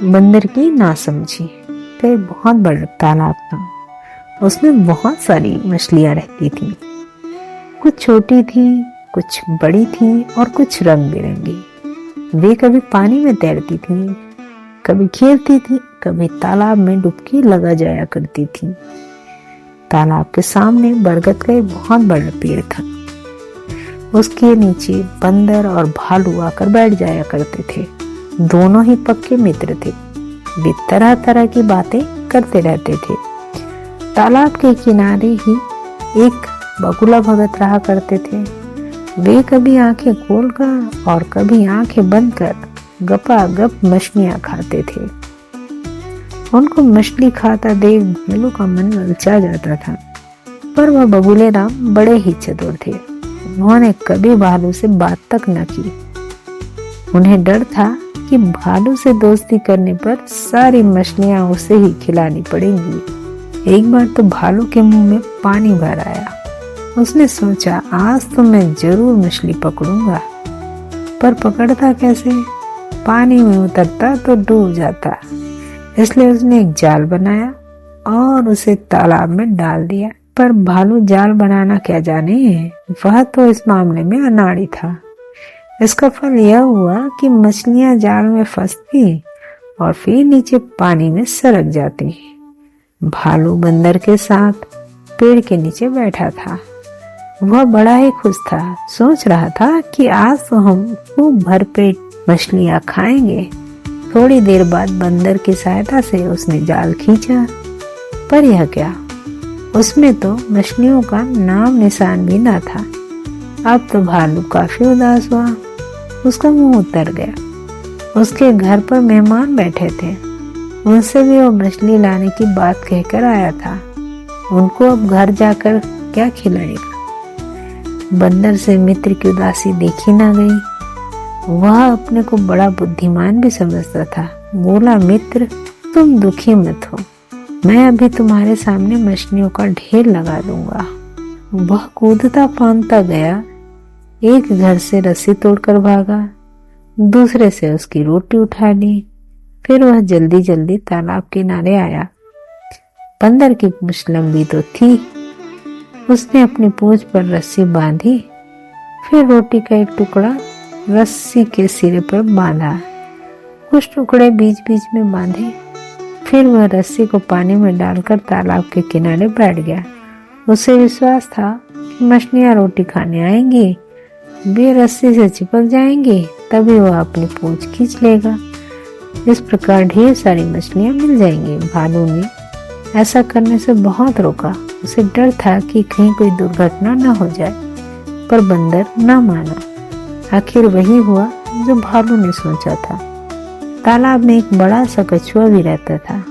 बंदर की नासमझी। तो एक बहुत बड़ा तालाब था, उसमें बहुत सारी मछलियां रहती थी। कुछ छोटी थी, कुछ बड़ी थी और कुछ रंग बिरंगी। वे कभी पानी में तैरती थी, कभी खेलती थी, कभी तालाब में डुबकी लगा जाया करती थी। तालाब के सामने बरगद का एक बहुत बड़ा पेड़ था। उसके नीचे बंदर और भालू आकर बैठ जाया करते थे। दोनों ही पक्के मित्र थे। वे तरह तरह की बातें करते रहते थे। तालाब के किनारे ही एक बगुला भगत रहा करते थे। वे कभी आंखें खोलकर और कभी आंखें बंद कर गपागप मछलियां खाते थे। उनको मछली खाता देख भालू का मन ललचा जाता था, पर वह बगुले राम बड़े ही चतुर थे। उन्होंने कभी भालू से बात तक न की। उन्हें डर था कि भालू से दोस्ती करने पर सारी मछलियां उसे ही खिलानी पड़ेंगी। एक बार तो भालू के मुंह में पानी भर आया। उसने सोचा, आज तो मैं जरूर मछली पकड़ूंगा, पर पकड़ता कैसे? पानी में उतरता तो डूब जाता। इसलिए उसने एक जाल बनाया और उसे तालाब में डाल दिया। पर भालू जाल बनाना क्या जाने, वह तो इस मामले में अनाड़ी था। इसका फल यह हुआ कि मछलियां जाल में फंसती और फिर नीचे पानी में सरक जाती। भालू बंदर के साथ पेड़ के नीचे बैठा था। वह बड़ा ही खुश था। सोच रहा था कि आज तो हम खूब भरपेट मछलियां खाएंगे। थोड़ी देर बाद बंदर की सहायता से उसने जाल खींचा, पर यह क्या, उसमें तो मछलियों का नाम निशान भी न था। अब तो भालू काफी उदास हुआ। उसका मुंह उतर गया। उसके घर पर मेहमान बैठे थे। उनसे भी वो मछली लाने की बात कहकर आया था। उनको अब घर जाकर क्या खिलाएगा? बंदर से मित्र की उदासी देखी ना गई। वह अपने को बड़ा बुद्धिमान भी समझता था। बोला, मित्र, तुम दुखी मत हो, मैं अभी तुम्हारे सामने मछलियों का ढेर लगा दूंगा। वह कूदता फांदता गया। एक घर से रस्सी तोड़कर भागा, दूसरे से उसकी रोटी उठा ली। फिर वह जल्दी जल्दी तालाब किनारे आया। बंदर की पूंछ लंबी तो थी। उसने अपनी पूंछ पर रस्सी बांधी, फिर रोटी का एक टुकड़ा रस्सी के सिरे पर बांधा, कुछ टुकड़े बीच बीच में बांधे। फिर वह रस्सी को पानी में डालकर तालाब के किनारे बैठ गया। उसे विश्वास था कि मछलियां रोटी खाने आएंगी, वे रस्सी से चिपक जाएंगी, तभी वह अपनी पूंछ खींच लेगा। इस प्रकार ढेर सारी मछलियां मिल जाएंगी। भालू ने ऐसा करने से बहुत रोका। उसे डर था कि कहीं कोई दुर्घटना न हो जाए, पर बंदर न माना। आखिर वही हुआ जो भालू ने सोचा था। तालाब में एक बड़ा सा कछुआ भी रहता था।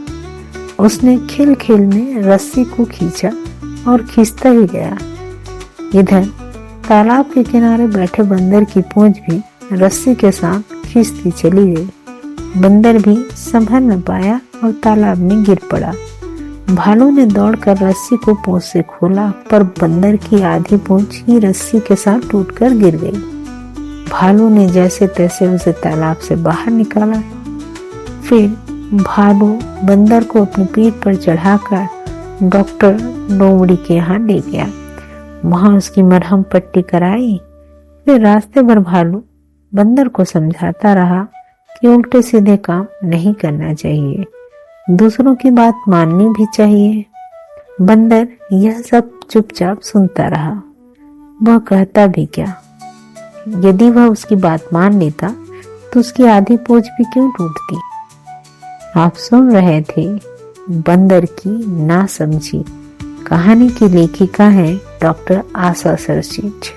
उसने खेल खेल में रस्सी को खींचा और खींचता ही गया। इधर तालाब के किनारे बैठे बंदर की पूंछ भी रस्सी के साथ खींचती चली गई। बंदर भी संभल न पाया और तालाब में गिर पड़ा। भालू ने दौड़कर रस्सी को पूंछ से खोला, पर बंदर की आधी पूंछ ही रस्सी के साथ टूटकर गिर गई। भालू ने जैसे तैसे उसे तालाब से बाहर निकाला। फिर भालू बंदर को अपनी पीठ पर चढ़ाकर डॉक्टर लोमड़ी के यहाँ ले गया। वहां उसकी मरहम पट्टी कराई। फिर रास्ते भर भालू बंदर को समझाता रहा कि उल्टे सीधे काम नहीं करना चाहिए, दूसरों की बात माननी भी चाहिए। बंदर यह सब चुपचाप सुनता रहा। वह कहता भी क्या, यदि वह उसकी बात मान लेता तो उसकी आधी पूंछ भी क्यों टूटती। आप सुन रहे थे बंदर की नासमझी। कहानी की लेखिका है डॉक्टर आशा सरसीट।